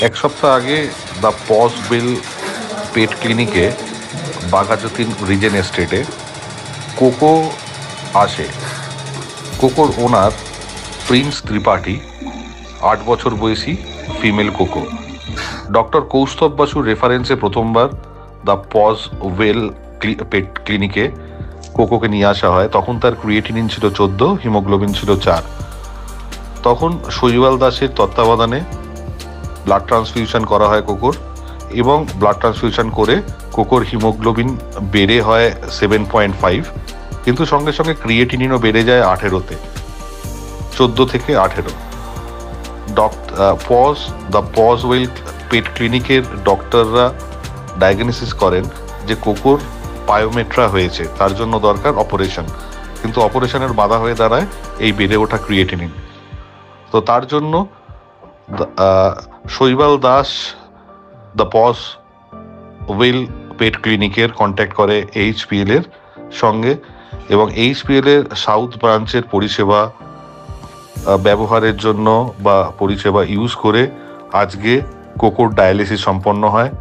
এক সপ্তাহ আগে দ্য পজ ওয়েল পেট ক্লিনিকে বাঘাযতীন রিজেন এস্টেটে কোকো আসে। কোকোর ওনার প্রিন্স ত্রিপাঠী, 8 বছর বয়সী ফিমেল কোকো। ডক্টর কৌস্তব বাসুর রেফারেন্সে প্রথমবার দ্য পজ ওয়েল পেট ক্লিনিকে কোকোকে নিয়ে আসা হয়। তখন তার ক্রিয়েটিনিন ছিল 14, হিমোগ্লোবিন ছিল 4। তখন শৈবাল দাসের তত্ত্বাবধানে ব্লাড ট্রান্সফিউশন করা হয় কোকোর, এবং ব্লাড ট্রান্সফিউশন করে কোকোর হিমোগ্লোবিন বেড়ে হয় 7.5, কিন্তু সঙ্গে সঙ্গে ক্রিয়েটিনিনও বেড়ে যায় 18-তে, 14 থেকে 18। দ্য পজ ওয়েল পেট ক্লিনিকের ডক্টররা ডায়াগনোসিস করেন যে কোকোর পায়োমেট্রা হয়েছে, তার জন্য দরকার অপারেশন, কিন্তু অপারেশনের বাধা হয়ে দাঁড়ায় এই বেড়ে ওঠা ক্রিয়েটিনিন। তো তার জন্য শৈবাল দাস দ্য পজ ওয়েল পেট ক্লিনিকের কন্ট্যাক্ট করে এইচপিএল এর সঙ্গে, এবং এইচপিএল এর সাউথ ব্রাঞ্চের পরিষেবা ব্যবহারের জন্য বা পরিষেবা ইউজ করে আজকে কোকোর ডায়ালিসিস সম্পন্ন হয়।